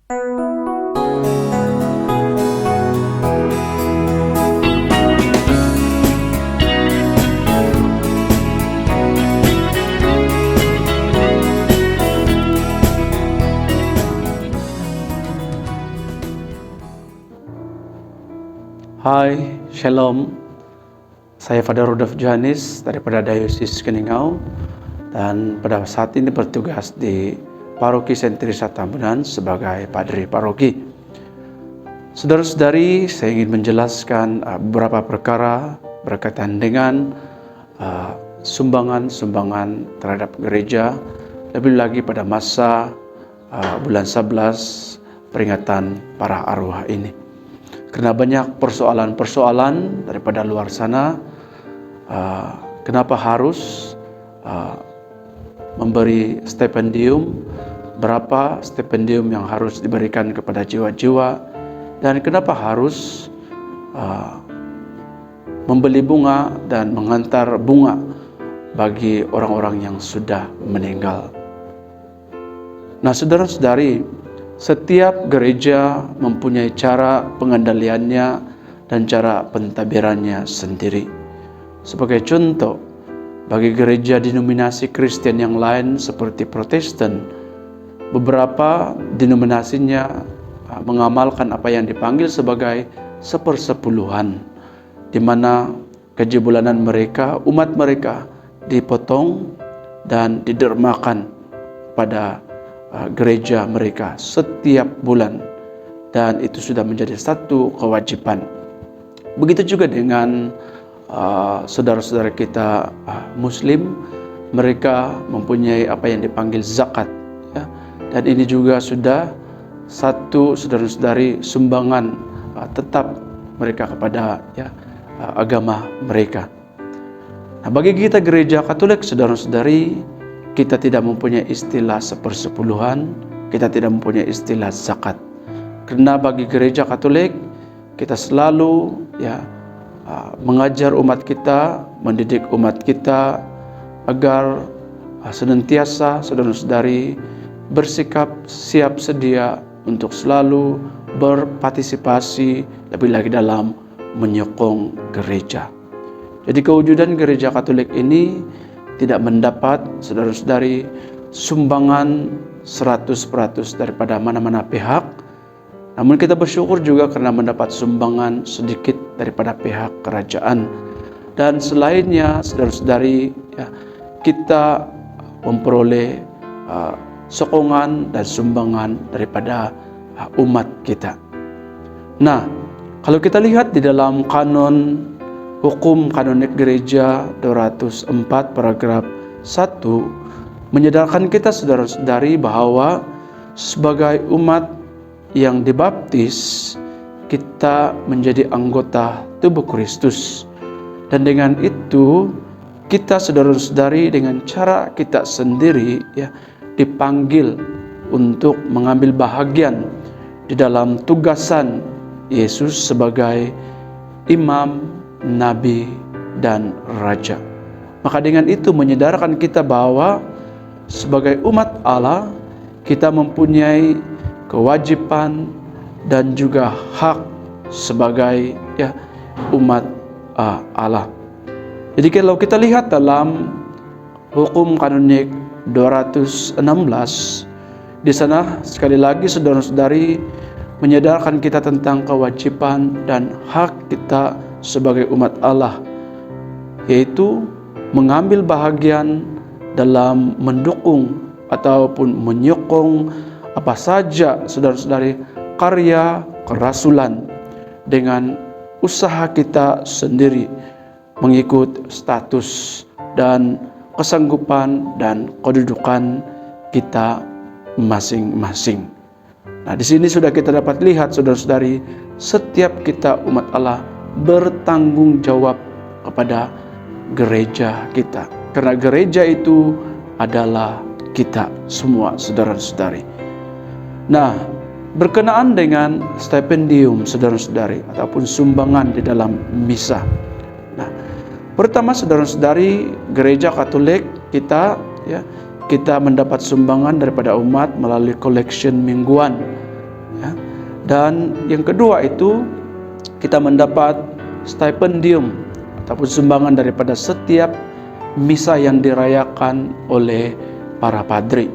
Hai, Shalom. Saya Father Rudolf Johannes daripada Dayosis Keningau dan pada saat ini bertugas di Paroki Sentrisa Tambunan sebagai Padri Paroki. Saudara-saudari, saya ingin menjelaskan beberapa perkara berkaitan dengan sumbangan-sumbangan terhadap gereja, lebih lagi pada masa bulan 11 peringatan para arwah ini. Karena banyak persoalan-persoalan daripada luar sana, kenapa harus memberi stipendium, berapa stipendium yang harus diberikan kepada jiwa-jiwa, dan kenapa harus membeli bunga dan mengantar bunga bagi orang-orang yang sudah meninggal. Nah, saudara-saudari, setiap gereja mempunyai cara pengendaliannya dan cara pentadbirannya sendiri. Sebagai contoh, bagi gereja denominasi Kristen yang lain seperti Protestan, beberapa denominasinya mengamalkan apa yang dipanggil sebagai sepersepuluhan, di mana gaji bulanan mereka, umat mereka dipotong dan didermakan pada gereja mereka setiap bulan, dan itu sudah menjadi satu kewajiban. Begitu juga dengan saudara-saudara kita Muslim, mereka mempunyai apa yang dipanggil zakat, ya, dan ini juga sudah satu saudara-saudari sumbangan tetap mereka kepada agama mereka. Nah, bagi kita gereja Katolik, saudara-saudari, kita tidak mempunyai istilah sepersepuluhan, kita tidak mempunyai istilah zakat. Karena bagi gereja Katolik, kita selalu mengajar umat kita, mendidik umat kita agar senantiasa saudara-saudari bersikap siap sedia untuk selalu berpartisipasi, lebih lagi dalam menyokong gereja. Jadi kewujudan gereja Katolik ini tidak mendapat, saudara-saudari, sumbangan 100% daripada mana-mana pihak. Namun kita bersyukur juga karena mendapat sumbangan sedikit daripada pihak kerajaan. Dan selainnya, saudara-saudari, kita memperoleh sokongan dan sumbangan daripada umat kita. Nah, kalau kita lihat di dalam kanon Hukum Kanonik Gereja 204 paragraf 1 menyadarkan kita, saudara-saudari, bahwa sebagai umat yang dibaptis, kita menjadi anggota tubuh Kristus. Dan dengan itu, kita, saudara-saudari, dengan cara kita sendiri dipanggil untuk mengambil bahagian di dalam tugasan Yesus sebagai imam, nabi, dan raja. Maka dengan itu menyadarkan kita bahwa sebagai umat Allah, kita mempunyai kewajiban dan juga hak sebagai umat Allah. Jadi kalau kita lihat dalam Hukum Kanonik 216, di sana sekali lagi saudara-saudari menyadarkan kita tentang kewajiban dan hak kita sebagai umat Allah, yaitu mengambil bahagian dalam mendukung ataupun menyokong apa saja, saudara-saudari, karya kerasulan dengan usaha kita sendiri, mengikut status dan kesanggupan dan kedudukan kita masing-masing. Nah, di sini sudah kita dapat lihat, saudara-saudari, setiap kita umat Allah bertanggung jawab kepada gereja kita. Karena gereja itu adalah kita semua, saudara-saudari. Nah, berkenaan dengan stipendium, saudara-saudari, ataupun sumbangan di dalam misa. Nah, pertama, saudara-saudari, gereja Katolik kita mendapat sumbangan daripada umat melalui collection mingguan. Dan yang kedua itu kita mendapat stipendium ataupun sumbangan daripada setiap misa yang dirayakan oleh para padri.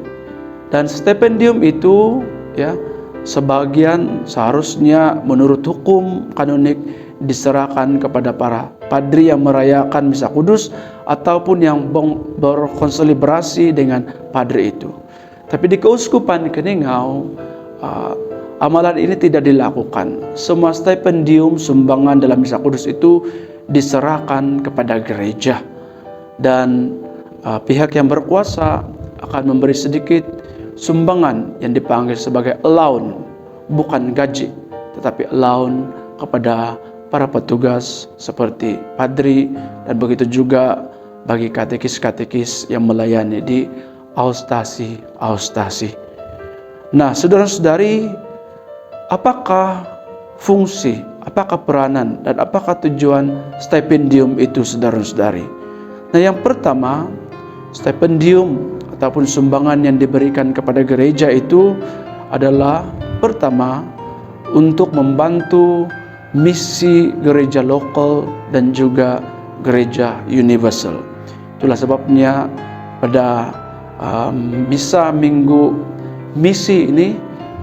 Dan stipendium itu ya sebagian seharusnya menurut hukum kanonik diserahkan kepada para padri yang merayakan misa kudus ataupun yang berkonsolibrasi dengan padri itu. Tapi di Keuskupan Keningau amalan ini tidak dilakukan. Semua stipendium sumbangan dalam misa kudus itu diserahkan kepada gereja, dan pihak yang berkuasa akan memberi sedikit sumbangan yang dipanggil sebagai allowance, bukan gaji, tetapi allowance kepada para petugas seperti padri, dan begitu juga bagi katekis-katekis yang melayani di austasi. Nah, saudara-saudari, apakah fungsi, apakah peranan, dan apakah tujuan stipendium itu, saudara-saudari? Nah, yang pertama, stipendium ataupun sumbangan yang diberikan kepada gereja itu adalah pertama untuk membantu misi gereja lokal dan juga gereja universal. Itulah sebabnya pada misa minggu misi ini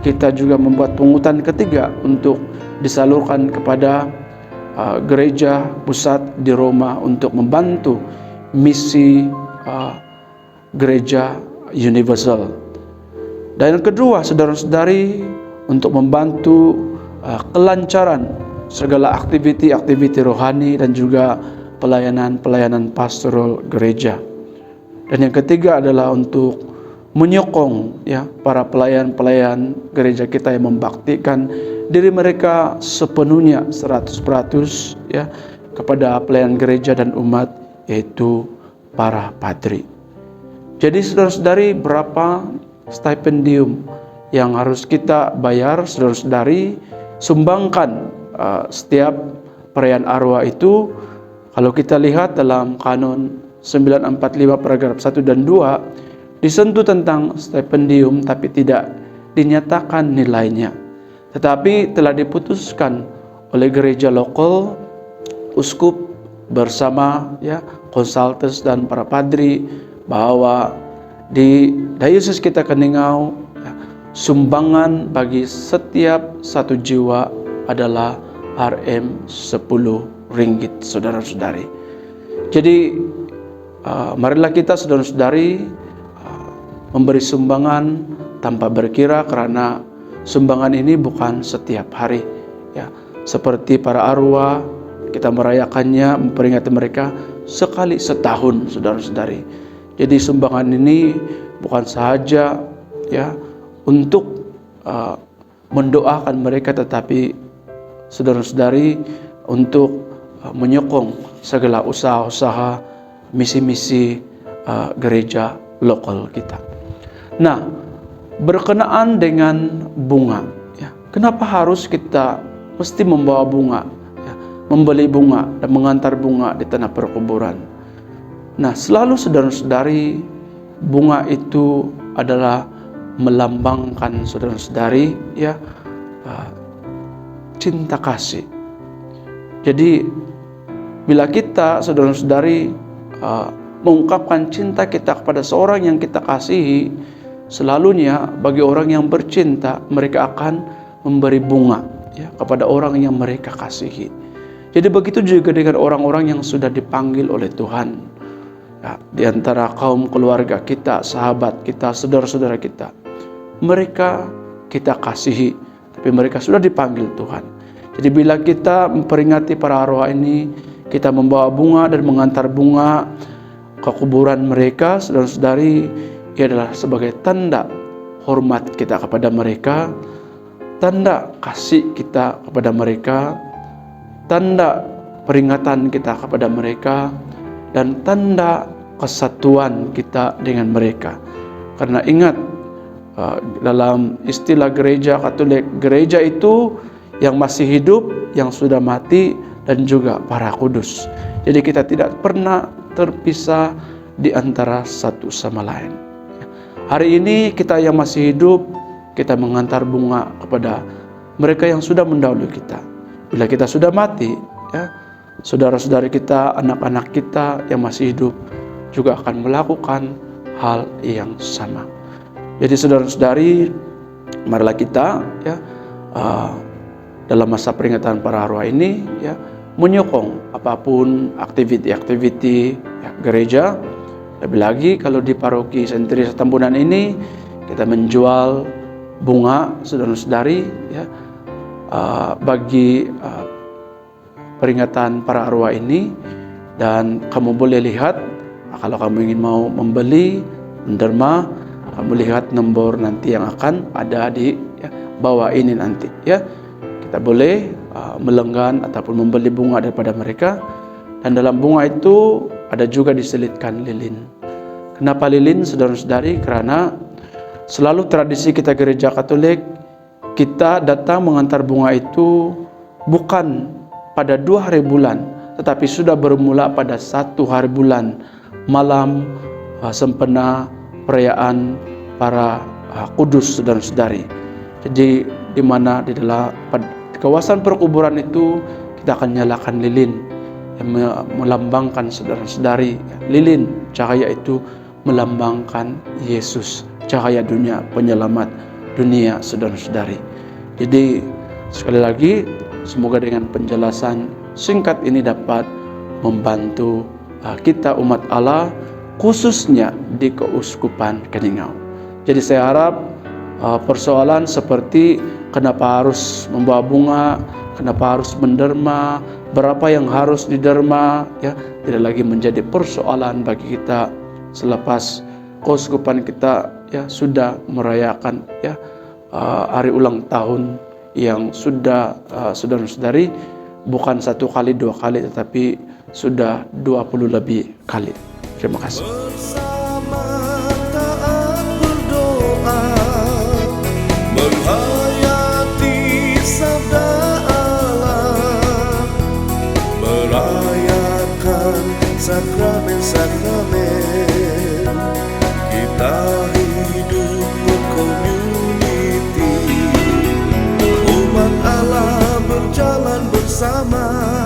kita juga membuat pungutan ketiga untuk disalurkan kepada gereja pusat di Roma untuk membantu misi gereja universal. Dan yang kedua, saudara-saudari, untuk membantu kelancaran segala aktiviti rohani dan juga pelayanan pastoral gereja. Dan yang ketiga adalah untuk menyokong ya para pelayan gereja kita yang membaktikan diri mereka sepenuhnya 100% ya kepada pelayan gereja dan umat, yaitu para padri. Jadi saudara-saudari, berapa stipendium yang harus kita bayar, saudara-saudari? Sumbangkan setiap perayaan arwah itu. Kalau kita lihat dalam kanon 945 paragraf 1 dan 2 disentuh tentang stipendium, tapi tidak dinyatakan nilainya. Tetapi telah diputuskan oleh gereja lokal, uskup bersama ya konsaltes dan para padri, bahwa di Dayusis kita Keningau sumbangan bagi setiap satu jiwa adalah Rp10, saudara-saudari. Jadi marilah kita, saudara-saudari, memberi sumbangan tanpa berkira, karena sumbangan ini bukan setiap hari ya. Seperti para arwah, kita merayakannya, memperingati mereka sekali setahun, saudara-saudari. Jadi sumbangan ini bukan sahaja ya untuk mendoakan mereka, tetapi saudara-saudari untuk menyokong segala usaha-usaha misi-misi gereja lokal kita. Nah, berkenaan dengan bunga ya, kenapa harus kita mesti membawa bunga ya, membeli bunga dan mengantar bunga di tanah perkuburan? Nah, selalu saudara-saudari, bunga itu adalah melambangkan, saudara-saudari, ya cinta kasih. Jadi bila kita, saudara-saudari, mengungkapkan cinta kita kepada seorang yang kita kasihi, selalunya bagi orang yang bercinta, mereka akan memberi bunga ya kepada orang yang mereka kasihi. Jadi begitu juga dengan orang-orang yang sudah dipanggil oleh Tuhan. Ya, di antara kaum keluarga kita, sahabat kita, saudara-saudara kita, mereka kita kasihi, tapi mereka sudah dipanggil Tuhan. Jadi bila kita memperingati para arwah ini, kita membawa bunga dan mengantar bunga ke kuburan mereka, saudara-saudari, ini adalah sebagai tanda hormat kita kepada mereka, tanda kasih kita kepada mereka, tanda peringatan kita kepada mereka, dan tanda kesatuan kita dengan mereka. Karena ingat, dalam istilah gereja Katolik, gereja itu yang masih hidup, yang sudah mati, dan juga para kudus. Jadi kita tidak pernah terpisah di antara satu sama lain. Hari ini kita yang masih hidup, kita mengantar bunga kepada mereka yang sudah mendahului kita. Bila kita sudah mati, ya, saudara-saudari kita, anak-anak kita yang masih hidup juga akan melakukan hal yang sama. Jadi saudara-saudari, marilah kita, ya, dalam masa peringatan para arwah ini, ya, menyokong apapun aktiviti-aktiviti, ya, gereja. Lebih lagi kalau di paroki Sentri Tambunan ini kita menjual bunga, saudara-saudari, ya, bagi peringatan para arwah ini. Dan kamu boleh lihat, kalau kamu ingin mau membeli, menderma, kamu lihat nomor nanti yang akan ada di, ya, bawah ini nanti, ya. Kita boleh melenggan ataupun membeli bunga daripada mereka. Dan dalam bunga itu ada juga diselitkan lilin. Kenapa lilin, saudara-saudari? Karena selalu tradisi kita gereja Katolik, kita datang mengantar bunga itu bukan pada 2 hari bulan, tetapi sudah bermula pada 1 hari bulan, malam sempena perayaan para kudus, saudara-saudari. Jadi di mana di dalam kawasan perkuburan itu kita akan nyalakan lilin yang melambangkan, saudara-saudari, lilin cahaya itu melambangkan Yesus, cahaya dunia, penyelamat dunia, saudara-saudari. Jadi sekali lagi, semoga dengan penjelasan singkat ini dapat membantu kita umat Allah, khususnya di Keuskupan Keningau. Jadi saya harap persoalan seperti kenapa harus membawa bunga, kenapa harus menderma, berapa yang harus diderma, ya, tidak lagi menjadi persoalan bagi kita selepas Keuskupan kita, ya, sudah merayakan, ya, hari ulang tahun yang sudah, saudara-saudari, bukan 1 kali 2 kali, tetapi sudah 20 lebih kali. Terima kasih. Bersama taat berdoa, menghayati sabda Allah, merayakan sakramen-sakramen, kita hidup berkomuniti, umat Allah berjalan bersama.